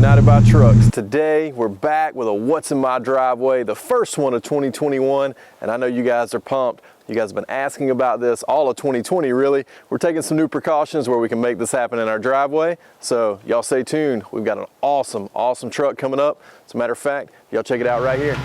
United by Trucks. Today we're back with a What's in My Driveway, the first one of 2021, and I know you guys are pumped. You guys have been asking about this all of 2020 really. We're taking some new precautions where we can make this happen in our driveway, so y'all stay tuned. We've got an awesome truck coming up. As a matter of fact, y'all check it out right here.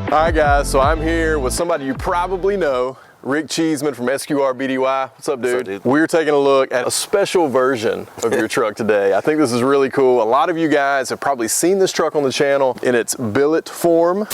All right guys, so I'm here with somebody you probably know, Rick Cheeseman from SQRBDY. What's up, dude? What's up, dude? We're taking a look at a special version of your truck today. I think this is really cool. A lot of you guys have probably seen this truck on the channel in its billet form.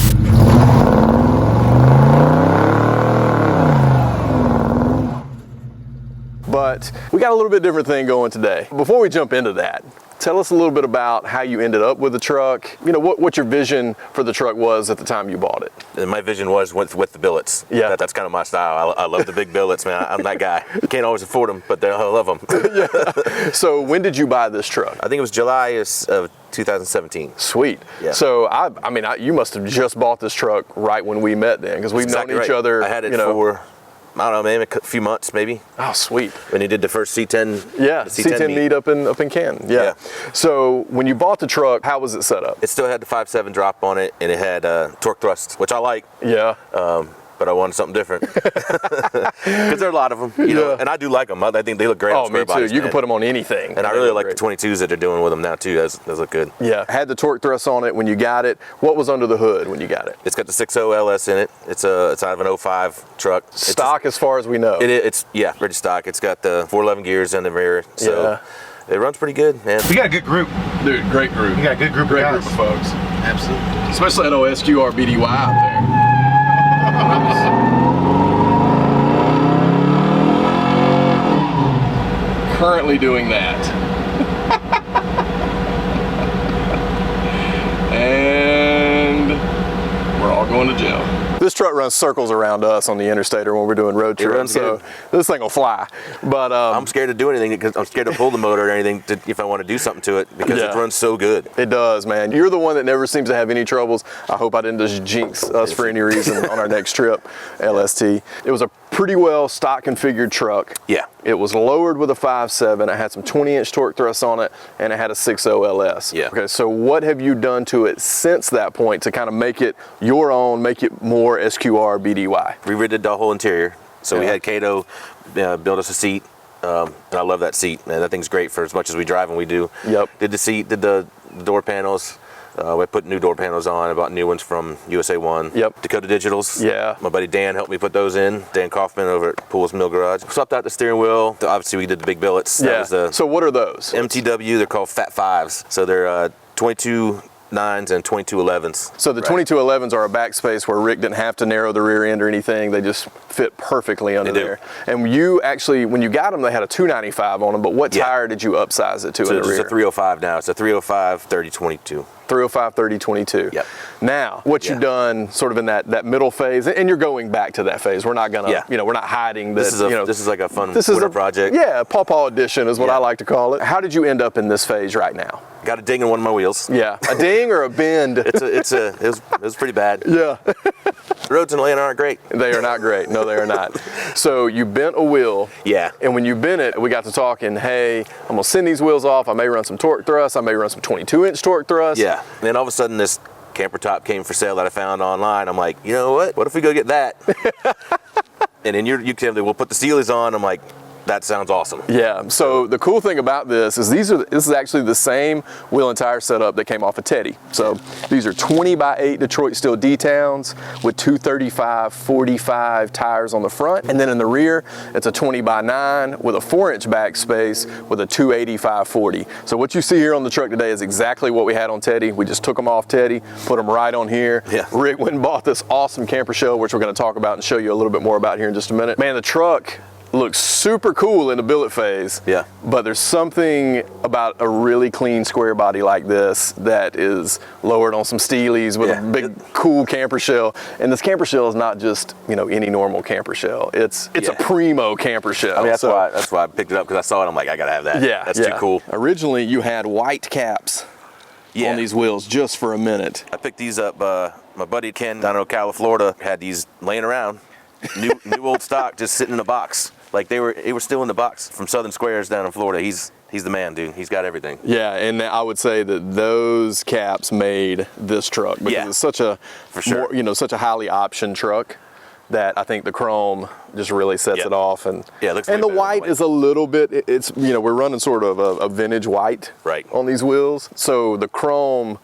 But we got a little bit different thing going today. Before we jump into that, tell us a little bit about how you ended up with the truck. You know, what your vision for the truck was at the time you bought it. And my vision was with the billets. Yeah. That's kind of my style. I love the big billets, man. I'm that guy. Can't always afford them, but I love them. Yeah. So when did you buy this truck? I think it was July of 2017. Sweet. Yeah. So I mean, you must have just bought this truck right when we met then, because we've known each other. I had it for, I don't know, maybe a few months, maybe. Oh, sweet. When you did the first C10. Yeah, C10 meet up in Canton. Yeah. So when you bought the truck, how was it set up? It still had the 5.7 drop on it, and it had torque thrust, which I like. Yeah. But I wanted something different. Because there are a lot of them, you know, and I do like them. I think they look great on square bodies. Me too. You can put them on anything. And I really like the 22s that they're doing with them now too. Those look good. Yeah. Had the torque thrust on it when you got it. What was under the hood when you got it? It's got the 6.0 LS in it. It's out of an 05 truck. Stock as far as we know. It's pretty stock. It's got the 411 gears in the rear. So it runs pretty good, man. We got a good group. Dude, great group. We got a good group of folks. Absolutely. Especially that old SQRBDY out there. Currently doing that. And we're all going to jail. This truck runs circles around us on the interstate or when we're doing road trips, so this thing will fly. But I'm scared to do anything because I'm scared to pull the motor or anything if I want to do something to it because it runs so good. It does, man. You're the one that never seems to have any troubles. I hope I didn't just jinx us for any reason on our next trip, LST. It was a pretty well stock configured truck. Yeah. It was lowered with a 5.7. It had some 20-inch torque thrusts on it, and it had a 6.0 LS. Yeah. Okay, so what have you done to it since that point to kind of make it your own, make it more SQRBDY? We redid the whole interior. So we had Cato build us a seat. And I love that seat, man. That thing's great for as much as we drive and we do. Yep. Did the seat, did the door panels. We put new door panels on. I bought new ones from USA One. Yep. Dakota Digitals. Yeah. My buddy Dan helped me put those in. Dan Kaufman over at Pool's Mill Garage. Swapped out the steering wheel. Obviously, we did the big billets. Yeah. So what are those? MTW. They're called Fat Fives. So they're 22 9s and 2211s. So the 2211s are a backspace where Rick didn't have to narrow the rear end or anything. They just fit perfectly under there. And you actually, when you got them, they had a 295 on them, but what tire did you upsize it to in the rear? It's a 305 now. It's a 305 3022. 305 3022. Yep. Now, what you've done sort of in that middle phase, and you're going back to that phase. We're not gonna, we're not hiding that. This is like a fun winter project. Yeah, Pawpaw edition is what I like to call it. How did you end up in this phase right now? Got a ding in one of my wheels. Yeah, a ding or a bend? It was pretty bad. Yeah. The roads in Atlanta aren't great. They are not great. No, they are not. So you bent a wheel. Yeah. And when you bent it, we got to talking, hey, I'm gonna send these wheels off. I may run some torque thrust. I may run some 22-inch torque thrust. Yeah. And then all of a sudden this camper top came for sale that I found online. I'm like, you know what? What if we go get that? And then you came, we'll put the Steelies on. I'm like, that sounds awesome. Yeah, so the cool thing about this is this is actually the same wheel and tire setup that came off of Teddy. So these are 20x8 Detroit steel D-Towns with 235/45 tires on the front. And then in the rear, it's a 20x9 with a 4-inch backspace with a 285/40. So what you see here on the truck today is exactly what we had on Teddy. We just took them off Teddy, put them right on here. Yeah. Rick went and bought this awesome camper shell, which we're gonna talk about and show you a little bit more about here in just a minute. Man, the truck, looks super cool in the billet phase. Yeah. But there's something about a really clean square body like this that is lowered on some steelies with a big cool camper shell. And this camper shell is not just, you know, any normal camper shell. It's a primo camper shell. I mean, that's why I picked it up, because I saw it. I'm like, I gotta have that. Yeah, that's too cool. Originally, you had white caps on these wheels just for a minute. I picked these up. My buddy Ken down in Ocala, Florida, had these laying around, new old stock, just sitting in a box. Like they were still in the box from Southern Squares down in Florida. He's the man, dude. He's got everything. Yeah, and I would say that those caps made this truck, because it's such a such a highly optioned truck that I think the chrome just really sets it off. And it looks and the white is a little bit, it's, you know, we're running sort of a vintage white on these wheels. So the chrome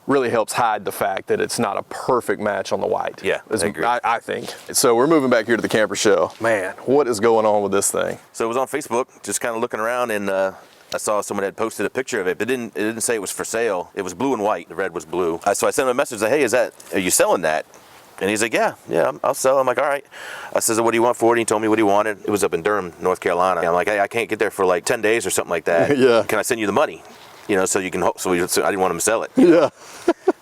really helps hide the fact that it's not a perfect match on the white. Yeah, I agree. I think. So we're moving back here to the camper shell. Man, what is going on with this thing? So it was on Facebook, just kind of looking around, and I saw someone had posted a picture of it, but it didn't say it was for sale. It was blue and white. The red was blue. So I sent him a message like, hey, are you selling that? And he's like, yeah, I'll sell. I'm like, all right. I said, what do you want for it? And he told me what he wanted. It was up in Durham, North Carolina. And I'm like, hey, I can't get there for like 10 days or something like that. Yeah. Can I send you the money? You know, so you can so I didn't want him to sell it. Yeah.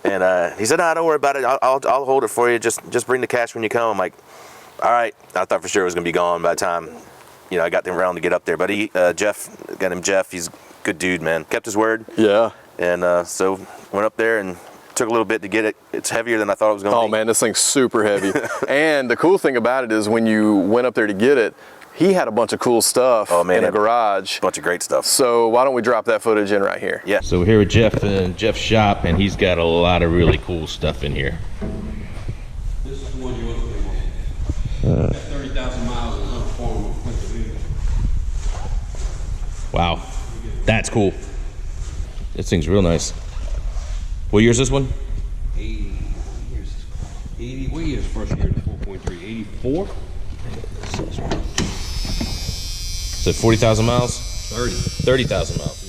And he said, no, don't worry about it. I'll hold it for you. Just bring the cash when you come. I'm like, all right. I thought for sure it was going to be gone by the time, you know, I got them around to get up there. But Jeff, got him Jeff. He's a good dude, man. Kept his word. Yeah. And so went up there and took a little bit to get it. It's heavier than I thought it was going to be. Oh man, this thing's super heavy. And the cool thing about it is when you went up there to get it, he had a bunch of cool stuff in the garage. Bunch of great stuff. So why don't we drop that footage in right here? Yeah. So we're here with Jeff in Jeff's shop, and he's got a lot of really cool stuff in here. This is the one you want to be on. 30,000 miles in her form of Pennsylvania. Wow, that's cool. This thing's real nice. What year is this one? 80 years. What year is first year to 4.3? 84? So 40,000 miles? 30. 30,000 miles.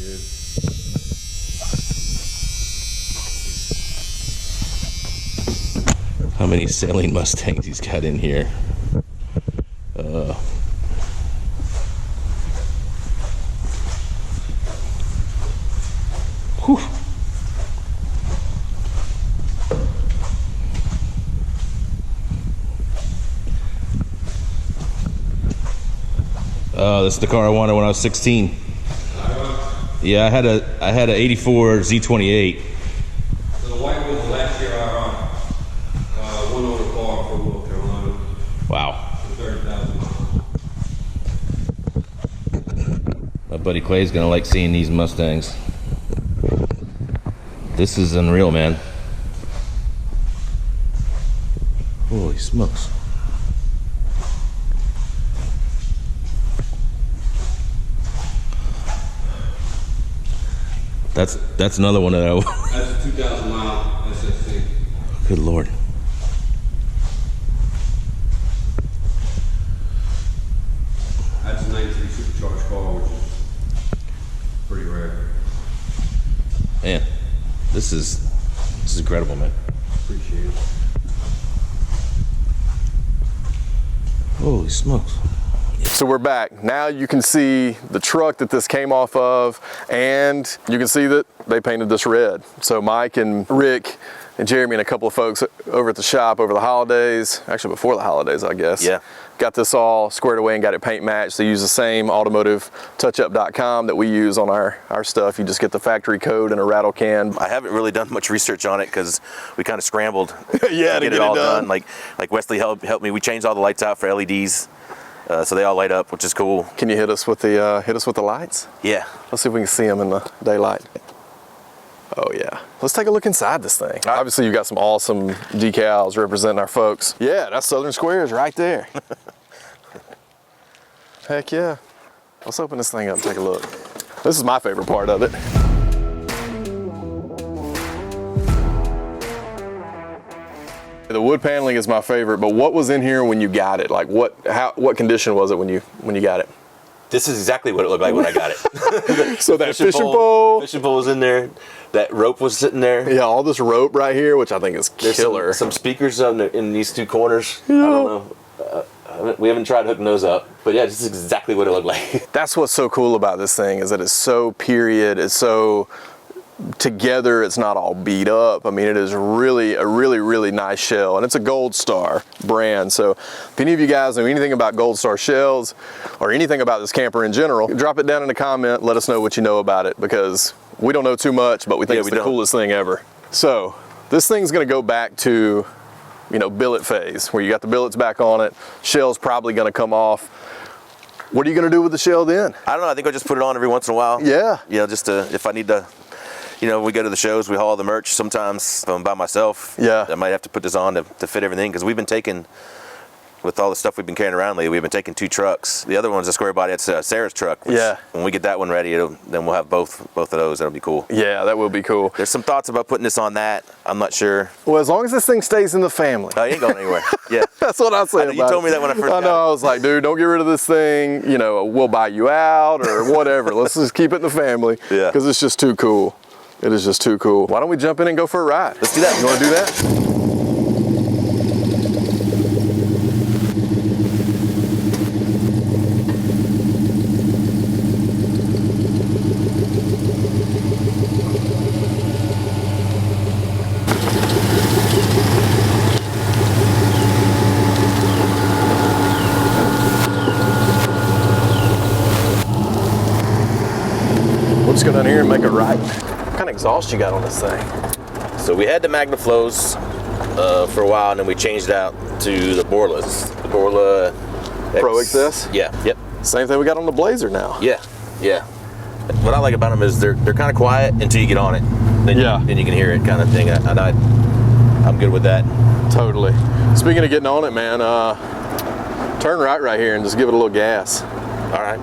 Yeah. How many sailing Mustangs he's got in here? Whew. Oh, this is the car I wanted when I was 16. Yeah, I had a 84 Z28. So the white ones last year are one on the car for North Carolina. Wow. For 30,000 miles. My buddy Clay's gonna like seeing these Mustangs. This is unreal, man. Holy smokes. That's another one that That's a 2,000 mile SSC. Good Lord. That's a 93 supercharged car, which is pretty rare. Man, this is incredible, man. Appreciate it. Holy smokes. So we're back. Now you can see the truck that this came off of, and you can see that they painted this red. So Mike and Rick and Jeremy and a couple of folks over at the shop over the holidays, actually before the holidays, I guess, got this all squared away and got it paint matched. They use the same automotivetouchup.com that we use on our stuff. You just get the factory code and a rattle can. I haven't really done much research on it because we kind of scrambled to get it all done. Like Wesley helped me. We changed all the lights out for LEDs. So they all light up, which is cool. Can you hit us with the lights? Yeah. Let's see if we can see them in the daylight. Oh yeah. Let's take a look inside this thing. Right. Obviously you got some awesome decals representing our folks. Yeah, that's Southern Squares right there. Heck yeah. Let's open this thing up and take a look. This is my favorite part of it. The wood paneling is my favorite, but what was in here when you got it? Like what condition was it when you got it? This is exactly what it looked like when I got it. So that fishing pole was in there. That rope was sitting there. Yeah, all this rope right here, which I think is killer. Some speakers in these two corners. Yeah. I don't know. We haven't tried hooking those up, but yeah, this is exactly what it looked like. That's what's so cool about this thing, is that it's so period, it's so together, it's not all beat up. I mean, it is really a really nice shell, and it's a Gold Star brand. So if any of you guys know anything about Gold Star shells or anything about this camper in general, drop it down in a comment, let us know what you know about it, because we don't know too much, but we think it's the coolest thing ever. So this thing's gonna go back to, you know, billet phase, where you got the billets back on it, shell's probably gonna come off. What are you gonna do with the shell then? I don't know, I think I'll just put it on every once in a while. Yeah. You know, just to, if I need to, you know, we go to the shows, we haul the merch. Sometimes if I'm by myself, I might have to put this on to fit everything, because we've been taking, with all the stuff we've been carrying around lately, we've been taking 2 trucks. The other one's a square body. It's Sarah's truck. Which, when we get that one ready, then we'll have both of those. That'll be cool. Yeah, that will be cool. There's some thoughts about putting this on that. I'm not sure. Well, as long as this thing stays in the family. Oh, it ain't going anywhere. Yeah. That's what I said. You told me that when I first got it. I was like, dude, don't get rid of this thing. You know, we'll buy you out or whatever. Let's just keep it in the family. Yeah. Because it's just too cool. It is just too cool. Why don't we jump in and go for a ride? Let's do that. You want to do that? We'll just go down here and make a right. What kind of exhaust you got on this thing? So we had the Magna Flows for a while, and then we changed out to the Borlas. The Borla Pro XS? Yeah, yep. Same thing we got on the Blazer now. Yeah, yeah. What I like about them is they're kind of quiet until you get on it. Then then you can hear it, kind of thing. And I'm good with that. Totally. Speaking of getting on it, man, turn right here and just give it a little gas. All right.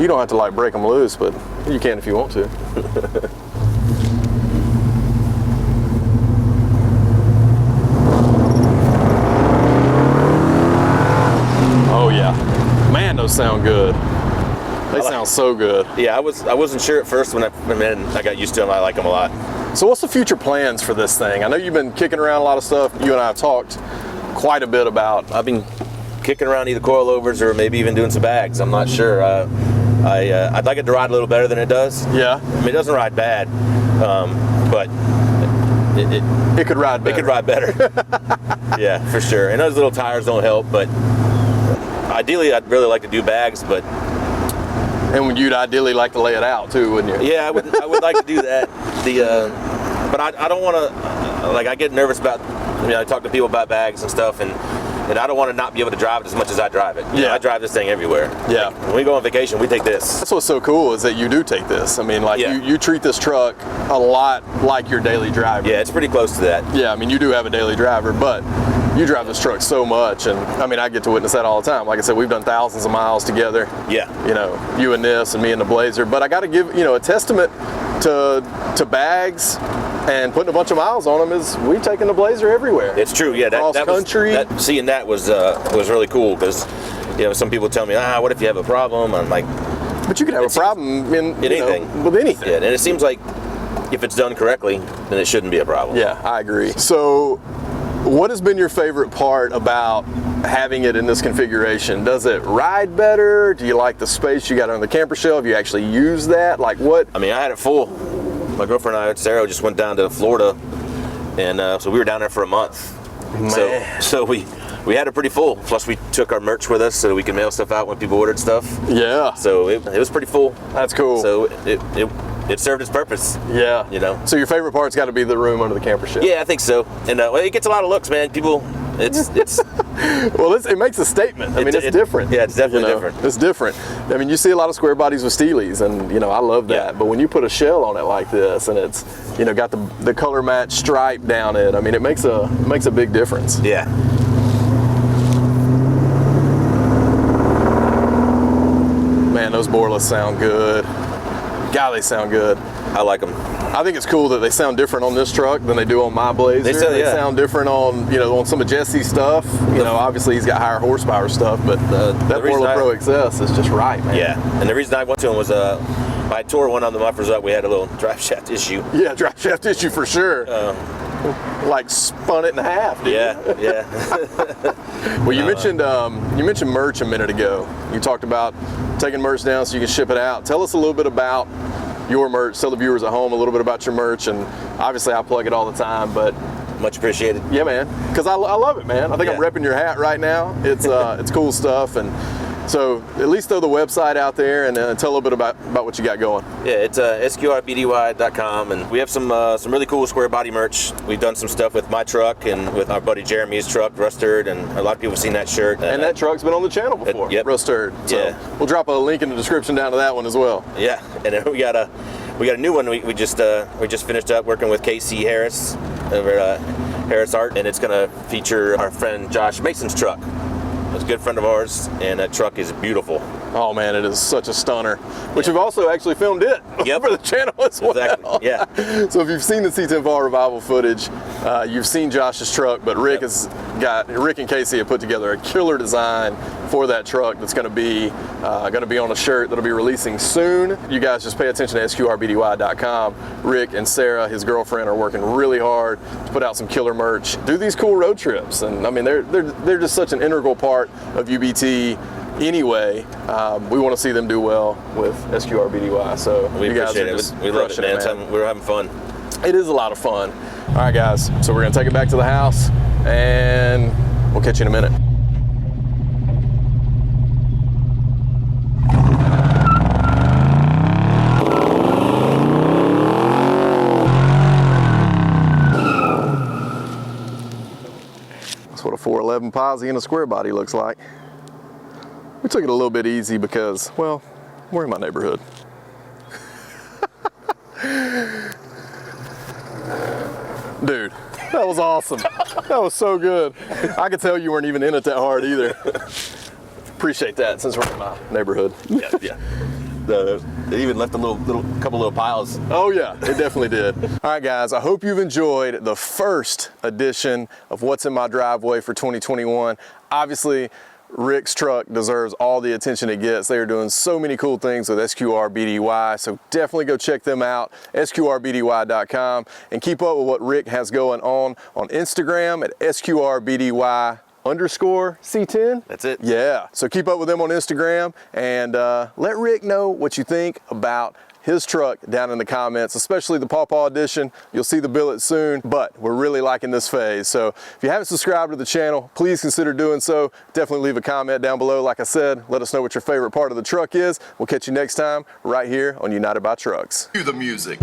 You don't have to like break them loose, but you can if you want to. Oh yeah, man, those sound good. They sound so good. Yeah, I wasn't sure at first when I got used to them. I like them a lot. So what's the future plans for this thing? I know you've been kicking around a lot of stuff. You and I have talked quite a bit about. I've been kicking around either coilovers or maybe even doing some bags. I'm not sure. I'd like it to ride a little better than it does. Yeah. I mean, it doesn't ride bad, but it could ride better. It could ride better. Yeah, for sure. And those little tires don't help, but ideally I'd really like to do bags, but. And you'd ideally like to lay it out too, wouldn't you? Yeah, I would like to do that. But I don't want to, like, I get nervous about, I talk to people about bags and stuff, and I don't want to not be able to drive it as much as I drive it. Yeah. I drive this thing everywhere. Yeah. Like, when we go on vacation, we take this. That's what's so cool, is that you do take this. I mean, like, you treat this truck a lot like your daily driver. Yeah, it's pretty close to that. Yeah, I mean, you do have a daily driver, but you drive this truck so much, and I mean, I get to witness that all the time. Like I said, we've done thousands of miles together. Yeah. You know, you and this, and me and the Blazer. But I got to give, a testament to bags and putting a bunch of miles on them is we've taken the Blazer everywhere. It's true, yeah. Cross country. Seeing that was really cool, because some people tell me, what if you have a problem? I'm like, but you could have a problem in anything, with anything. Yeah, and it seems like if it's done correctly, then it shouldn't be a problem. Yeah, I agree. So, what has been your favorite part about having it in this configuration? Does it ride better? Do you like the space you got on the camper shell? Have you actually used that? Like what? I mean, I had it full. My girlfriend and I, Sarah, just went down to Florida, and so we were down there for a month. Man. So we had it pretty full. Plus we took our merch with us so we could mail stuff out when people ordered stuff. Yeah. So it was pretty full. That's cool. So it served its purpose. Yeah. So your favorite part's got to be the room under the camper shell. Yeah, I think so. And it gets a lot of looks, man. People, it's well, it makes a statement. I mean, it's different. Yeah, it's definitely different. It's different. I mean, you see a lot of square bodies with steelies, and I love that. Yeah. But when you put a shell on it like this, and it's got the color match stripe down it, I mean, it makes a big difference. Yeah. Man, those Borlas sound good. God, they sound good. I like them. I think it's cool that they sound different on this truck than they do on my Blazer. They sound different on on some of Jesse's stuff. Obviously he's got higher horsepower stuff, but that Whitlock Pro XS is just right, man. Yeah, and the reason I went to him was I tore one of the mufflers up. We had a little drive shaft issue. Yeah, drive shaft issue for sure. like spun it in half, dude. Yeah. Well, you mentioned merch a minute ago. You talked about taking merch down so you can ship it out. Tell us a little bit about your merch. Tell the viewers at home a little bit about your merch, and obviously I plug it all the time, but Much appreciated. yeah, man, because I love it, man. I think I'm repping your hat right now. It's cool stuff, and so at least throw the website out there and tell a little bit about what you got going. Yeah, it's squarebdy.com, and we have some really cool square body merch. We've done some stuff with my truck and with our buddy Jeremy's truck, Rustard, and a lot of people have seen that shirt. And that truck's been on the channel before, Rustard. So we'll drop a link in the description down to that one as well. Yeah, and then we got a new one. We just finished up working with KC Harris over at Harris Art, and it's gonna feature our friend Josh Mason's truck. It's a good friend of ours, and that truck is beautiful. Oh man, it is such a stunner. Which we've also actually filmed it for the channel as well. Exactly. Yeah. So if you've seen the C10 Fall Revival footage, you've seen Josh's truck, but Rick and Casey have put together a killer design for that truck that's going to be on a shirt that'll be releasing soon. You guys just pay attention to squarebdy.com. Rick and Sarah, his girlfriend, are working really hard to put out some killer merch, do these cool road trips, and I mean they're just such an integral part of UBT. Anyway, we want to see them do well with SQRBDY. So we you guys appreciate are it. just We love it, man. We're having fun. It is a lot of fun. All right, guys. So we're gonna take it back to the house, and we'll catch you in a minute. That's what a 411 posi and a square body looks like. We took it a little bit easy because, well, we're in my neighborhood. Dude, that was awesome. That was so good. I could tell you weren't even in it that hard either. Appreciate that since we're in my neighborhood. Yeah. They even left a couple little piles. Oh yeah, it definitely did. All right, guys, I hope you've enjoyed the first edition of What's in My Driveway for 2021. Obviously, Rick's truck deserves all the attention it gets. They are doing so many cool things with SQRBDY, so definitely go check them out, squarebdy.com, and keep up with what Rick has going on Instagram at SQRBDY_C10. That's it. Yeah, so keep up with them on Instagram, and let Rick know what you think about his truck down in the comments, especially the Pawpaw Edition. You'll see the Billet soon, but we're really liking this phase. So if you haven't subscribed to the channel, please consider doing so. Definitely leave a comment down below. Like I said, let us know what your favorite part of the truck is. We'll catch you next time right here on United by Trucks. Cue the music.